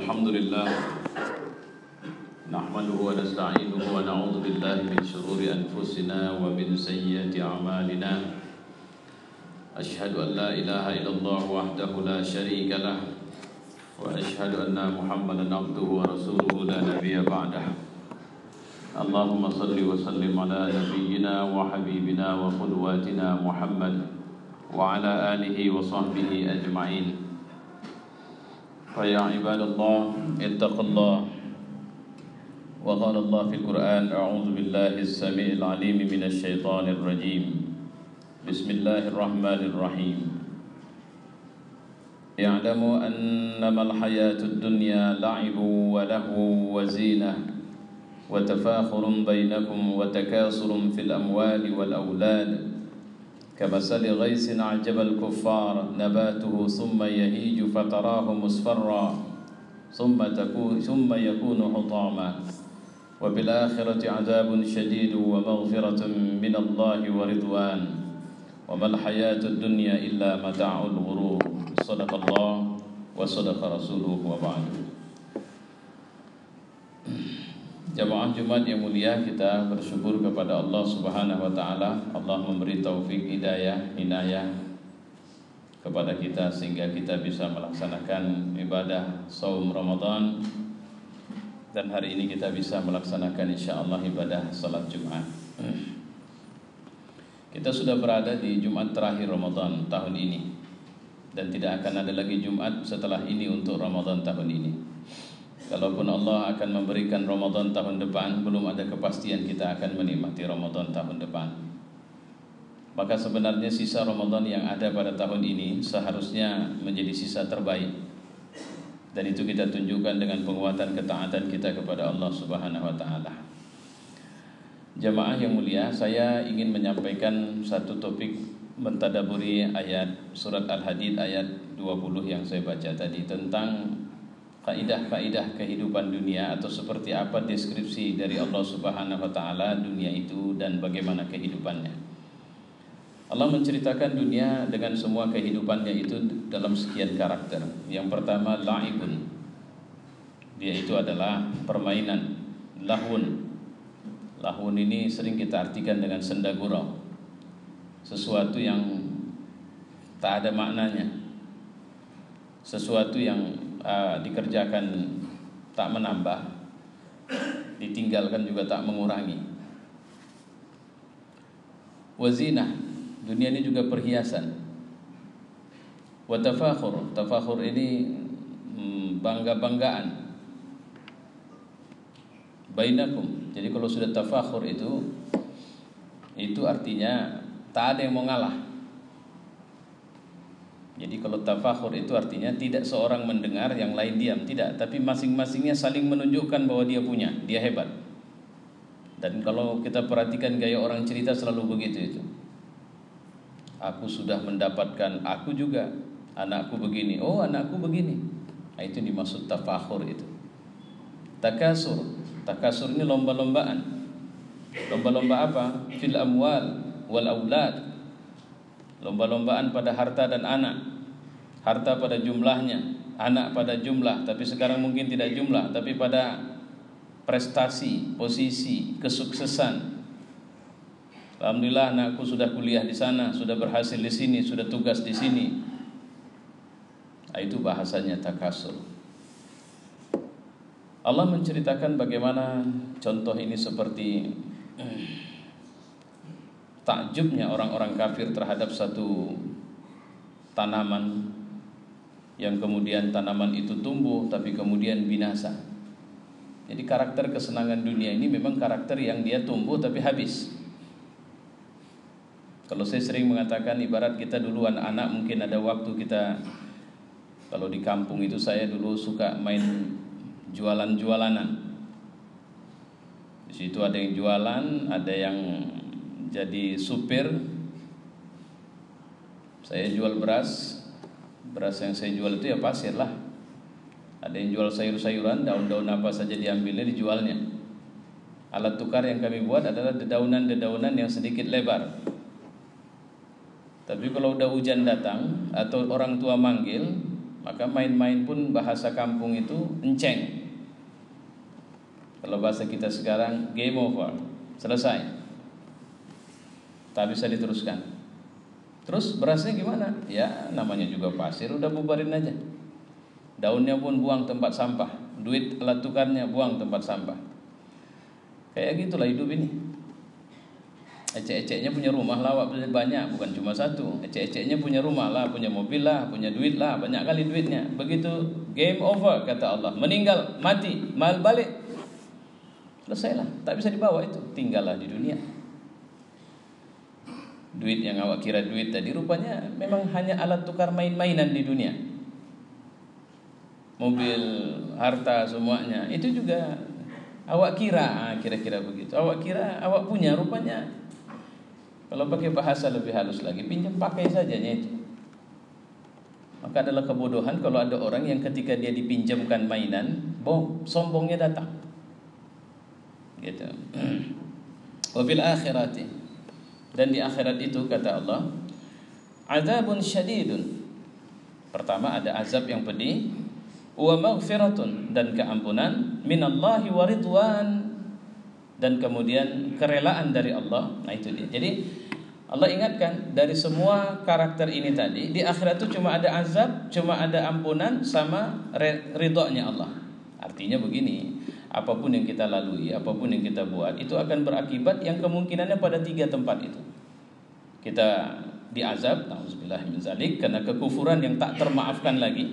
الحمد لله نحمده ونستعينه ونعوذ بالله من شرور أنفسنا ومن سيئات أعمالنا أشهد أن لا إله إلا الله وحده لا شريك له وأشهد أن محمدا عبده ورسوله لا نبي بعده اللهم صل وسلم على نبينا وحبيبنا وقدواتنا محمد وعلى آله وصحبه أجمعين فيا عباد الله اتقوا الله وقال الله في القرآن أعوذ بالله السميع العليم من الشيطان الرجيم بسم الله الرحمن الرحيم اعلموا أنما الحياة الدنيا لعب ولهو وزينة وتفاخر بينكم وتكاثر في الأموال والأولاد كمثل غيث أعجب الكفار نباته ثم يهيج فتراه مصفرا ثم يكون حطاما وفي الآخرة عذاب شديد ومغفرة من الله ورضوان وما الحياة الدنيا إلا متاع الغرور صدق الله وصدق رسوله وبعد. Jamaah Jumat yang mulia, kita bersyukur kepada Allah Subhanahu wa taala. Allah memberi taufik hidayah, inayah kepada kita sehingga kita bisa melaksanakan ibadah saum Ramadan, dan hari ini kita bisa melaksanakan insyaallah ibadah salat Jumat. Kita sudah berada di Jumat terakhir Ramadan tahun ini, dan tidak akan ada lagi Jumat setelah ini untuk Ramadan tahun ini. Kalaupun Allah akan memberikan Ramadan tahun depan, belum ada kepastian kita akan menikmati Ramadan tahun depan. Maka sebenarnya sisa Ramadan yang ada pada tahun ini seharusnya menjadi sisa terbaik. Dan itu kita tunjukkan dengan penguatan ketaatan kita kepada Allah Subhanahu wa taala. Jamaah yang mulia, saya ingin menyampaikan satu topik mentadaburi ayat surat Al-Hadid ayat 20 yang saya baca tadi, tentang kaidah-kaidah kehidupan dunia, atau seperti apa deskripsi dari Allah Subhanahu wa taala dunia itu dan bagaimana kehidupannya. Allah menceritakan dunia dengan semua kehidupannya itu dalam sekian karakter. Yang pertama, la'ibun. Dia itu adalah permainan. Lahun. Lahun ini sering kita artikan dengan senda gurau. Sesuatu yang tak ada maknanya. Sesuatu yang dikerjakan tak menambah, ditinggalkan juga tak mengurangi. Wazinah, dunia ini juga perhiasan. Watafakhur, tafakhur ini bangga-banggaan. Bainakum, jadi kalau sudah tafakhur itu artinya tak ada yang mau ngalah. Jadi kalau tafakhur itu artinya tidak seorang mendengar yang lain diam, tidak, tapi masing-masingnya saling menunjukkan bahwa dia punya, dia hebat. Dan kalau kita perhatikan gaya orang cerita selalu begitu itu. Aku sudah mendapatkan, aku juga, anakku begini, oh anakku begini. Nah, itu dimaksud tafakhur itu. Takasur, takasur ini lomba-lombaan. Lomba-lomba apa? Fil amwal wal aulad. Lomba-lombaan pada harta dan anak. Harta pada jumlahnya, anak pada jumlah, tapi sekarang mungkin tidak jumlah, tapi pada prestasi, posisi, kesuksesan. Alhamdulillah anakku sudah kuliah di sana, sudah berhasil di sini, sudah tugas di sini. Nah, itu bahasanya takasur. Allah menceritakan bagaimana contoh ini seperti takjubnya orang-orang kafir terhadap satu tanaman, yang kemudian tanaman itu tumbuh tapi kemudian binasa. Jadi karakter kesenangan dunia ini memang karakter yang dia tumbuh tapi habis. Kalau saya sering mengatakan, ibarat kita dulu anak-anak, mungkin ada waktu kita, kalau di kampung itu saya dulu suka main jualan-jualanan. Di situ ada yang jualan, ada yang jadi supir. Saya jual beras. Beras yang saya jual itu ya pasir lah. Ada yang jual sayur-sayuran, daun-daun apa saja diambilnya, dijualnya. Alat tukar yang kami buat adalah dedaunan-dedaunan yang sedikit lebar. Tapi kalau udah hujan datang atau orang tua manggil, maka main-main pun bahasa kampung itu enceng. Kalau bahasa kita sekarang game over, selesai, tak bisa diteruskan. Terus berasnya gimana? Ya namanya juga pasir, udah bubarin aja. Daunnya pun buang tempat sampah, duit alat tukarnya buang tempat sampah. Kayak gitulah hidup ini. Ecek-eceknya punya rumah lah banyak, bukan cuma satu. Ecek-eceknya punya rumah lah, punya mobil lah, punya duit lah, banyak kali duitnya. Begitu game over kata Allah, meninggal, mati, mal balik, selesailah, tak bisa dibawa itu, tinggallah di dunia. Duit yang awak kira duit tadi rupanya memang hanya alat tukar main-mainan di dunia. Mobil, harta semuanya itu juga awak kira, kira-kira begitu. Awak kira awak punya, rupanya kalau pakai bahasa lebih halus lagi, pinjam pakai sajanya itu. Maka adalah kebodohan kalau ada orang yang ketika dia dipinjamkan mainan, sombongnya datang. Gitu. Wabil akhirati, dan di akhirat itu kata Allah, azabun syadidun. Pertama ada azab yang pedih, wa maghfiratun, dan keampunan, minallahi wa ridwan, dan kemudian kerelaan dari Allah. Nah itu dia. Jadi Allah ingatkan dari semua karakter ini tadi, di akhirat itu cuma ada azab, cuma ada ampunan, sama ridhonya Allah. Artinya begini, apapun yang kita lalui, apapun yang kita buat, itu akan berakibat yang kemungkinannya pada 3 tempat itu. Kita diazab, na'udzubillah min zalik, karena kekufuran yang tak termaafkan lagi,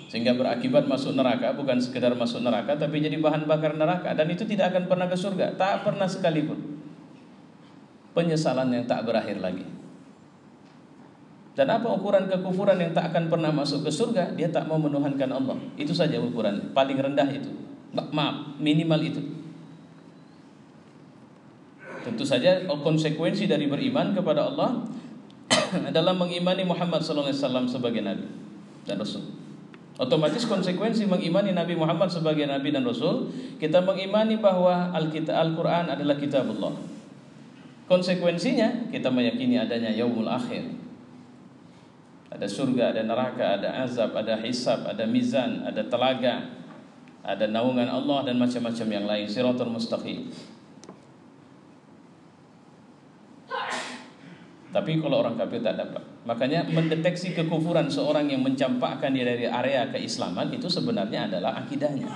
sehingga berakibat masuk neraka, bukan sekedar masuk neraka tapi jadi bahan bakar neraka, dan itu tidak akan pernah ke surga, tak pernah sekalipun. Penyesalan yang tak berakhir lagi. Dan apa ukuran kekufuran yang tak akan pernah masuk ke surga? Dia tak mau menuhankan Allah. Itu saja ukuran paling rendah itu. Maaf, minimal itu. Tentu saja konsekuensi dari beriman kepada Allah adalah mengimani Muhammad SAW sebagai Nabi dan Rasul. Otomatis konsekuensi mengimani Nabi Muhammad sebagai Nabi dan Rasul, kita mengimani bahwa Al-Quran adalah kitabullah. Konsekuensinya kita meyakini adanya yaumul akhir. Ada surga, ada neraka, ada azab, ada hisab, ada mizan, ada telaga, ada naungan Allah, dan macam-macam yang lain. Siratul mustaqim. Tapi kalau orang kafir tak dapat. Makanya mendeteksi kekufuran seorang yang mencampakkan dia dari area keislaman itu sebenarnya adalah akidahnya.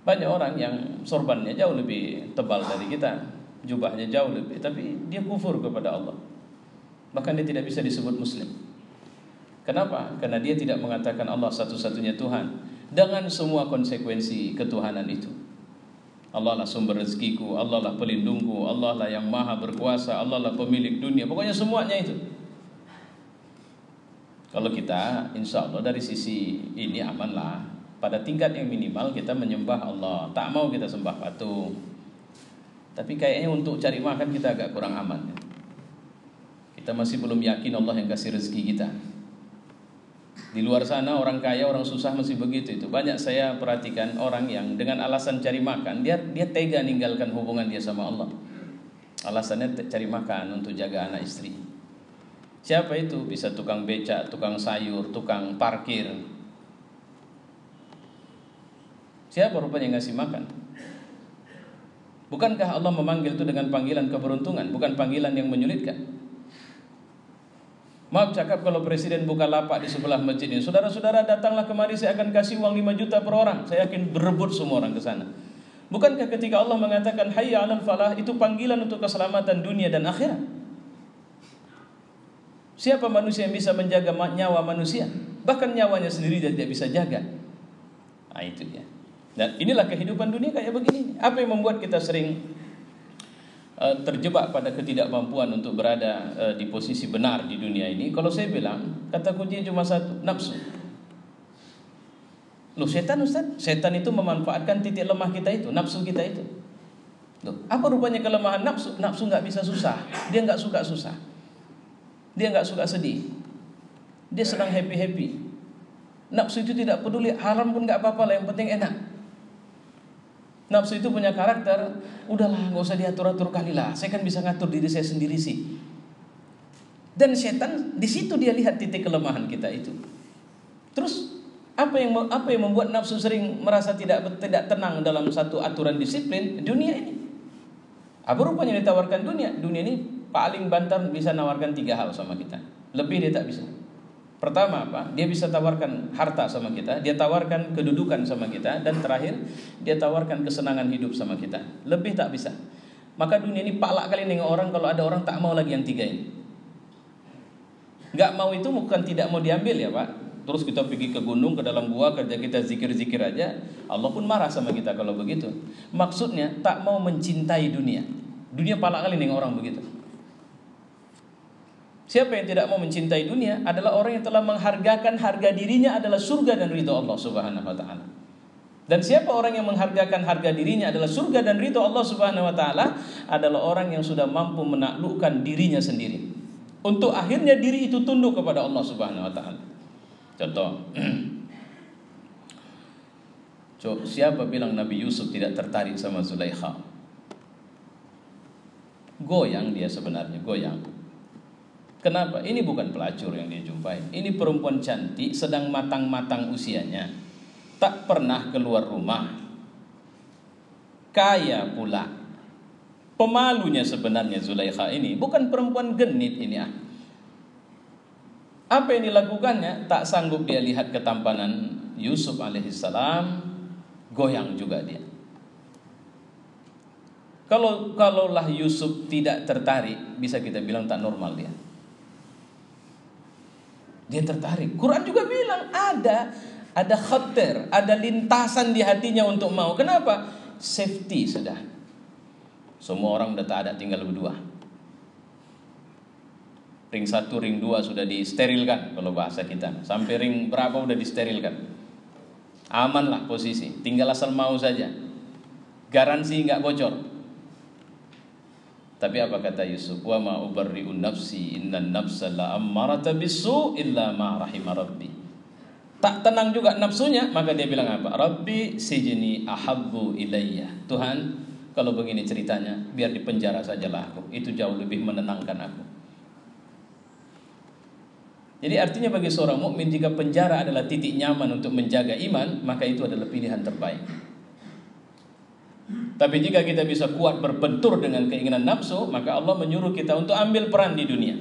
Banyak orang yang sorbannya jauh lebih tebal dari kita, jubahnya jauh lebih, tapi dia kufur kepada Allah. Bahkan dia tidak bisa disebut muslim. Kenapa? Karena dia tidak mengatakan Allah satu-satunya Tuhan dengan semua konsekuensi ketuhanan itu. Allah lah sumber rezekiku, Allah lah pelindungku, Allah lah yang maha berkuasa, Allah lah pemilik dunia. Pokoknya semuanya itu. Kalau kita insya Allah dari sisi ini aman lah. Pada tingkat yang minimal kita menyembah Allah, tak mau kita sembah patung. Tapi kayaknya untuk cari makan kita agak kurang aman. Kita masih belum yakin Allah yang kasih rezeki kita. Di luar sana orang kaya, orang susah masih begitu itu. Banyak saya perhatikan orang yang dengan alasan cari makan, dia tega ninggalkan hubungan dia sama Allah. Alasannya cari makan untuk jaga anak istri. Siapa itu? Bisa tukang becak, tukang sayur, tukang parkir. Siapa rupanya yang ngasih makan? Bukankah Allah memanggil itu dengan panggilan keberuntungan, bukan panggilan yang menyulitkan? Maaf cakap kalau presiden buka lapak di sebelah masjid ini, saudara-saudara datanglah kemari, saya akan kasih uang 5 juta per orang. Saya yakin berebut semua orang ke sana. Bukankah ketika Allah mengatakan hayya 'alal falah, itu panggilan untuk keselamatan dunia dan akhirat? Siapa manusia yang bisa menjaga nyawa manusia? Bahkan nyawanya sendiri dia tidak bisa jaga. Nah itu dia. Dan inilah kehidupan dunia kayak begini. Apa yang membuat kita sering terjebak pada ketidakmampuan untuk berada di posisi benar di dunia ini? Kalau saya bilang, kata kuncinya cuma satu, nafsu. Loh, setan Ustaz? Setan itu memanfaatkan titik lemah kita itu, nafsu kita itu. Loh, apa rupanya kelemahan nafsu? Nafsu nggak bisa susah. Dia nggak suka susah. Dia nggak suka sedih. Dia senang happy-happy. Nafsu itu tidak peduli, haram pun nggak apa-apa lah, yang penting enak. Nafsu itu punya karakter, udahlah nggak usah diatur-atur kali lah, saya kan bisa ngatur diri saya sendiri sih. Dan setan di situ dia lihat titik kelemahan kita itu. Terus apa yang membuat nafsu sering merasa tidak tenang dalam satu aturan disiplin? Dunia ini. Apa rupanya ditawarkan dunia? Dunia ini paling banter bisa nawarkan 3 hal sama kita. Lebih dia tak bisa. Pertama apa? Dia bisa tawarkan harta sama kita, dia tawarkan kedudukan sama kita, dan terakhir dia tawarkan kesenangan hidup sama kita. Lebih tak bisa. Maka dunia ini palak kali dengan orang kalau ada orang tak mau lagi yang 3 ini. Gak mau itu bukan tidak mau diambil ya Pak. Terus kita pergi ke gunung, ke dalam gua, kerja kita zikir-zikir aja, Allah pun marah sama kita kalau begitu. Maksudnya tak mau mencintai dunia. Dunia palak kali dengan orang begitu. Siapa yang tidak mau mencintai dunia adalah orang yang telah menghargakan harga dirinya adalah surga dan ridha Allah Subhanahu wa taala. Dan siapa orang yang menghargakan harga dirinya adalah surga dan ridha Allah Subhanahu wa taala adalah orang yang sudah mampu menaklukkan dirinya sendiri. Untuk akhirnya diri itu tunduk kepada Allah Subhanahu wa taala. Contoh, siapa bilang Nabi Yusuf tidak tertarik sama Zulaikha? Goyang dia sebenarnya, goyang. Kenapa? Ini bukan pelacur yang dia jumpai. Ini perempuan cantik, sedang matang-matang usianya, tak pernah keluar rumah, kaya pula. Pemalunya sebenarnya Zulaikha ini bukan perempuan genit ini ah. Apa yang dilakukannya? Tak sanggup dia lihat ketampanan Yusuf alaihissalam, goyang juga dia. Kalaulah Yusuf tidak tertarik, bisa kita bilang tak normal dia. Dia tertarik. Quran juga bilang ada khatir, ada lintasan di hatinya untuk mau. Kenapa? Safety sudah. Semua orang udah tak ada, tinggal berdua. Ring 1, ring 2 sudah disterilkan kalau bahasa kita. Sampai ring berapa udah disterilkan. Aman lah posisi, tinggal asal mau saja. Garansi enggak bocor. Tapi apa kata Yusuf? Wa ma ubarri'un nafsi innan nafsa la'ammarata bisu illa ma rahima rabbi. Tak tenang juga nafsunya, maka dia bilang apa? Rabbi sijni ahabbu ilayya. Tuhan, kalau begini ceritanya, biar di penjara sajalah aku. Itu jauh lebih menenangkan aku. Jadi artinya bagi seorang mukmin, jika penjara adalah titik nyaman untuk menjaga iman, maka itu adalah pilihan terbaik. Tapi jika kita bisa kuat berbentur dengan keinginan nafsu, maka Allah menyuruh kita untuk ambil peran di dunia.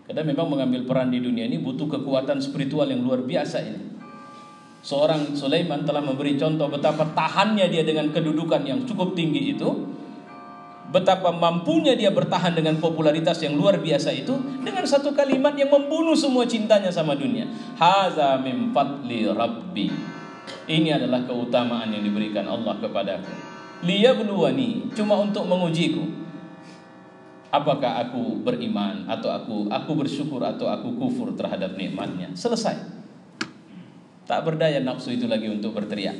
Karena memang mengambil peran di dunia ini butuh kekuatan spiritual yang luar biasa ini. Seorang Sulaiman telah memberi contoh betapa tahannya dia dengan kedudukan yang cukup tinggi itu, betapa mampunya dia bertahan dengan popularitas yang luar biasa itu, dengan satu kalimat yang membunuh semua cintanya sama dunia. Haza min fadli rabbi. Ini adalah keutamaan yang diberikan Allah kepadaku. Liyabluwani, cuma untuk mengujiku. Apakah aku beriman atau aku bersyukur atau aku kufur terhadap nikmatnya. Selesai. Tak berdaya nafsu itu lagi untuk berteriak.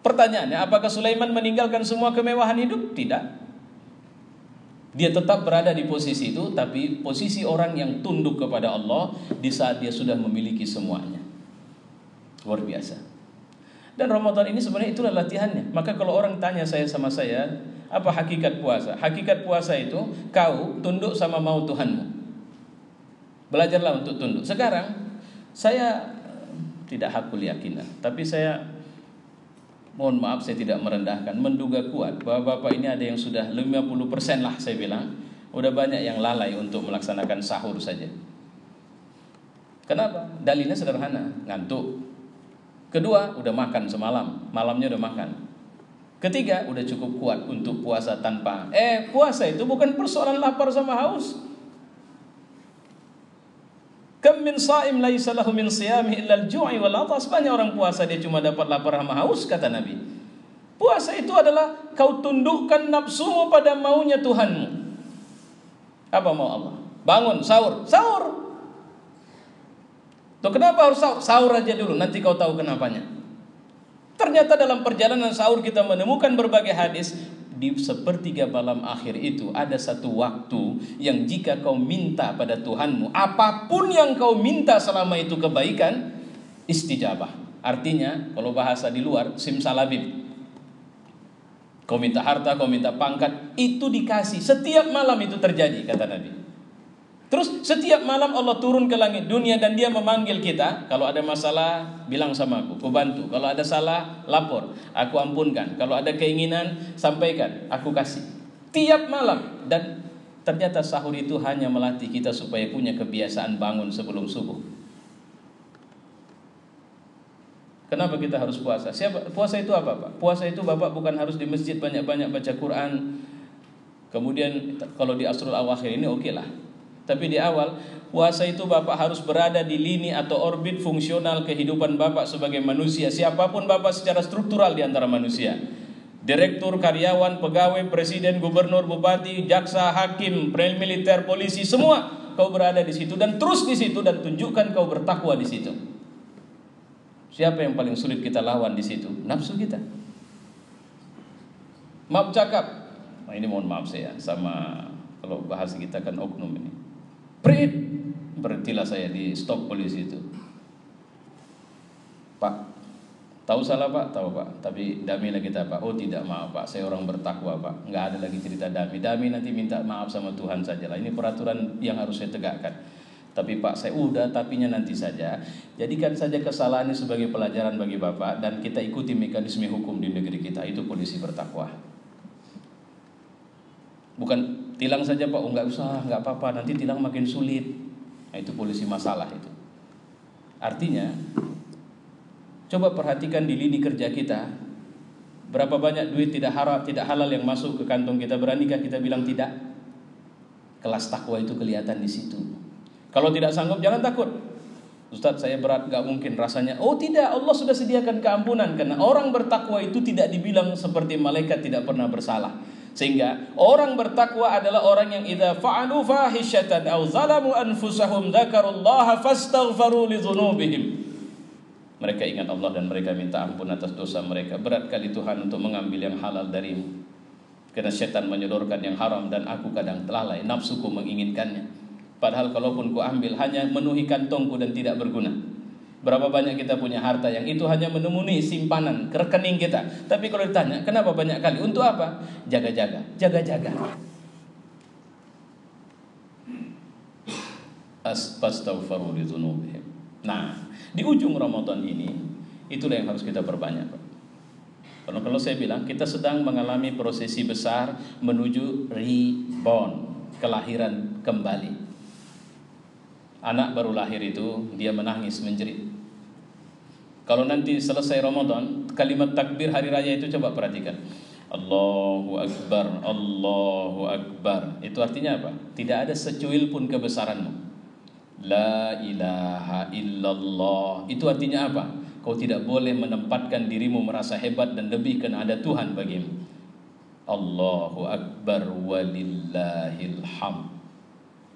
Pertanyaannya, apakah Sulaiman meninggalkan semua kemewahan hidup? Tidak. Dia tetap berada di posisi itu, tapi posisi orang yang tunduk kepada Allah di saat dia sudah memiliki semuanya. Luar biasa. Dan Ramadan ini sebenarnya itulah latihannya. Maka kalau orang tanya sama saya, apa hakikat puasa? Hakikat puasa itu kau tunduk sama mau Tuhanmu. Belajarlah untuk tunduk. Sekarang saya tidak hakul yakinan, tapi saya mohon maaf, saya tidak merendahkan, menduga kuat bahwa Bapak ini ada yang sudah 50% lah saya bilang, udah banyak yang lalai untuk melaksanakan sahur saja. Kenapa? Dalilnya sederhana, ngantuk. Kedua, udah makan semalam, malamnya udah makan. Ketiga, udah cukup kuat untuk puasa tanpa. Puasa itu bukan persoalan lapar sama haus. Kam min sha'im laisa lahu min siyami illa al-ju'i wal 'atas. Banyak orang puasa dia cuma dapat lapar sama haus, kata Nabi. Puasa itu adalah kau tundukkan nafsumu pada maunya Tuhanmu. Apa mau Allah? Bangun, sahur. Tuh, kenapa harus sahur? Sahur aja dulu, nanti kau tahu kenapanya. Ternyata dalam perjalanan sahur kita menemukan berbagai hadis. Di sepertiga malam akhir itu ada satu waktu yang jika kau minta pada Tuhanmu, apapun yang kau minta selama itu kebaikan, istijabah. Artinya kalau bahasa di luar, simsalabim. Kau minta harta, kau minta pangkat, itu dikasih. Setiap malam itu terjadi, kata Nabi. Terus setiap malam Allah turun ke langit dunia dan dia memanggil kita. Kalau ada masalah, bilang sama aku bantu. Kalau ada salah, lapor, aku ampunkan. Kalau ada keinginan, sampaikan, aku kasih. Tiap malam. Dan ternyata sahur itu hanya melatih kita supaya punya kebiasaan bangun sebelum subuh. Kenapa kita harus puasa? Puasa itu apa, Pak? Puasa itu Bapak bukan harus di masjid banyak-banyak baca Quran. Kemudian kalau di Asrul Awakhir ini oke lah. Tapi di awal, puasa itu Bapak harus berada di lini atau orbit fungsional kehidupan Bapak sebagai manusia. Siapapun Bapak secara struktural di antara manusia. Direktur, karyawan, pegawai, presiden, gubernur, bupati, jaksa, hakim, militer, polisi, semua kau berada di situ dan terus di situ dan tunjukkan kau bertakwa di situ. Siapa yang paling sulit kita lawan di situ? Nafsu kita. Maaf cakap. Nah, ini mohon maaf saya sama kalau bahas kita kan oknum ini. Prit, berhentilah saya di stop polisi itu. Pak, tahu salah Pak? Tahu Pak. Tapi damilah kita Pak. Oh tidak, maaf Pak, saya orang bertakwa Pak. Nggak ada lagi cerita dami. Dami nanti minta maaf sama Tuhan sajalah. Ini peraturan yang harus saya tegakkan. Tapi Pak, saya udah, tapinya nanti saja. Jadikan saja kesalahan ini sebagai pelajaran bagi Bapak dan kita ikuti mekanisme hukum di negeri kita. Itu polisi bertakwa. Bukan tilang saja Pak, oh nggak usah, nggak apa-apa, nanti tilang makin sulit. Nah, itu polisi masalah itu. Artinya, coba perhatikan di lini kerja kita, berapa banyak duit tidak halal yang masuk ke kantong kita. Beranikah kita bilang tidak? Kelas takwa itu kelihatan di situ. Kalau tidak sanggup jangan takut. Ustaz saya berat, nggak mungkin rasanya. Oh tidak, Allah sudah sediakan keampunan. Karena orang bertakwa itu tidak dibilang seperti malaikat tidak pernah bersalah. Sehingga orang bertakwa adalah orang yang idza fa'alu fahishatan aw zalamu anfusahum dzakarullaha fastaghfaru lidzunubihim. Mereka ingat Allah dan mereka minta ampun atas dosa mereka. Berat kali Tuhan untuk mengambil yang halal darimu. Karena setan menyodorkan yang haram dan aku kadang lalai, nafsuku menginginkannya. Padahal kalaupun ku ambil hanya memenuhi kantongku dan tidak berguna. Berapa banyak kita punya harta yang itu hanya memenuhi simpanan ke rekening kita. Tapi kalau ditanya, kenapa banyak kali? Untuk apa? Jaga-jaga, jaga-jaga. Astaghfiru lidzunubihim. Nah, di ujung Ramadan ini itulah yang harus kita perbanyak, Pak. Kalau saya bilang kita sedang mengalami prosesi besar menuju reborn, kelahiran kembali. Anak baru lahir itu dia menangis menjerit. Kalau nanti selesai Ramadan, kalimat takbir hari raya itu coba perhatikan. Allahu Akbar, Allahu Akbar. Itu artinya apa? Tidak ada secuil pun kebesaranmu. La ilaha illallah. Itu artinya apa? Kau tidak boleh menempatkan dirimu merasa hebat dan lebih karena ada Tuhan bagimu. Allahu Akbar walillahil hamd.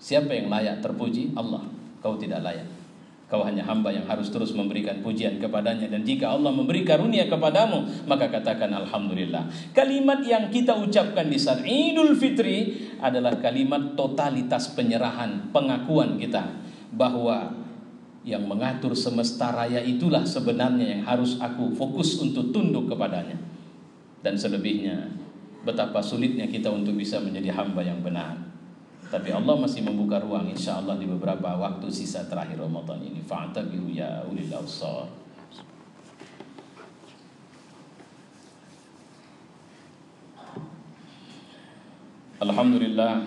Siapa yang layak terpuji? Allah. Kau tidak layak. Kau hanya hamba yang harus terus memberikan pujian kepadanya. Dan jika Allah memberi karunia kepadamu, maka katakan Alhamdulillah. Kalimat yang kita ucapkan di saat Idul Fitri adalah kalimat totalitas penyerahan, pengakuan kita bahwa yang mengatur semesta raya itulah sebenarnya yang harus aku fokus untuk tunduk kepadanya. Dan selebihnya, betapa sulitnya kita untuk bisa menjadi hamba yang benar. Tapi Allah masih membuka ruang insyaallah di beberapa waktu sisa terakhir Ramadan ini. Fa'tabiru ya ulil absar. Alhamdulillah,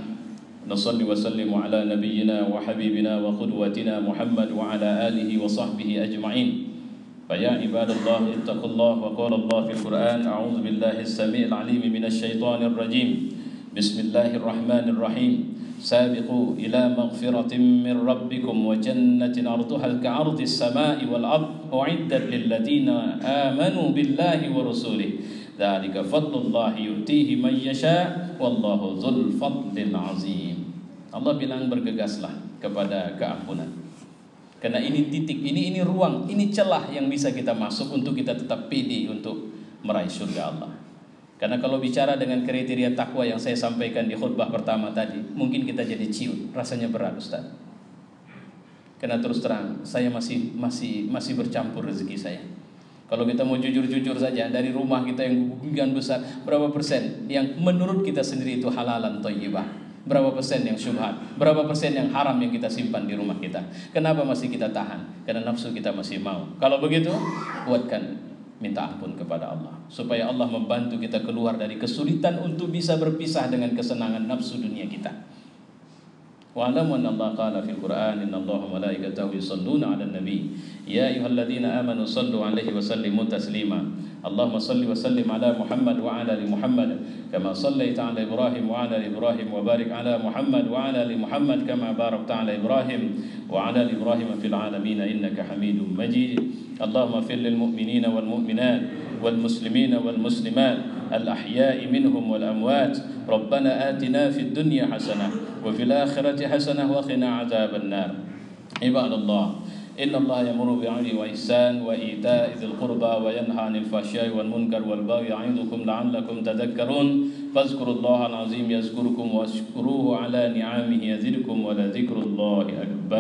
nasalli wa sallimu ala nabiyyina wa habibina wa qudwatina Muhammad wa ala alihi wa sahbihi ajma'in. Faya ibadallah ittaqullah wa qala Allah fil Qur'an a'udzu billahi as-sami'il 'alim minasy syaithanir rajim. Bismillahirrahmanirrahim. Sabiqu ila maghfiratin min rabbikum wa jannatin 'arduha ka'ardis sama'i wal ard u'iddat lil ladzina amanu billahi wa rasulihi. Dzalika fadlullahi yu'tihi man yasha' wallahu dzul fadlil 'azim. Allah bilang bergegaslah kepada keampunan. Karena ini titik, ini ruang, ini celah yang bisa kita masuk untuk kita tetap pede untuk meraih surga Allah. Karena kalau bicara dengan kriteria takwa yang saya sampaikan di khutbah pertama tadi, mungkin kita jadi ciut, rasanya berat Ustaz. Karena terus terang, saya masih bercampur rezeki saya. Kalau kita mau jujur-jujur saja, dari rumah kita yang gugugan besar, berapa persen yang menurut kita sendiri itu halalan thayyibah? Berapa persen yang syubhat? Berapa persen yang haram yang kita simpan di rumah kita? Kenapa masih kita tahan? Karena nafsu kita masih mau. Kalau begitu, kuatkan minta ampun kepada Allah, supaya Allah membantu kita keluar dari kesulitan untuk bisa berpisah dengan kesenangan nafsu dunia kita. Wa'lamu anna Allah qala fil Qur'an inna Allaha wa malaikatahu yusholluna 'alan nabi ya ayyuhalladzina amanu shallu 'alaihi wa sallimu taslima. Allahumma shalli wa sallim 'ala Muhammad wa 'ala ali Muhammad kama shallaita 'ala Ibrahim wa 'ala ali Ibrahim wa barik 'ala Muhammad wa 'ala ali Muhammad kama barakta 'ala Ibrahim wa 'ala ali Ibrahim fil 'alamin innaka Hamidum Majid. Allahumma ighfir lil mu'minina wal mu'minat والمسلمين والمسلمات الأحياء منهم والأموات ربنا آتنا في الدنيا حسنة وفي الآخرة حسنة وقنا عذاب النار. عباد الله إن الله يأمر بالعدل والإحسان وإيتاء ذي القربى وينهى عن الفحشاء والمنكر والبغي يعظكم لعلكم تذكرون فاذكروا الله العظيم يذكركم واشكروه على نعمه يزدكم ولذكر الله أكبر.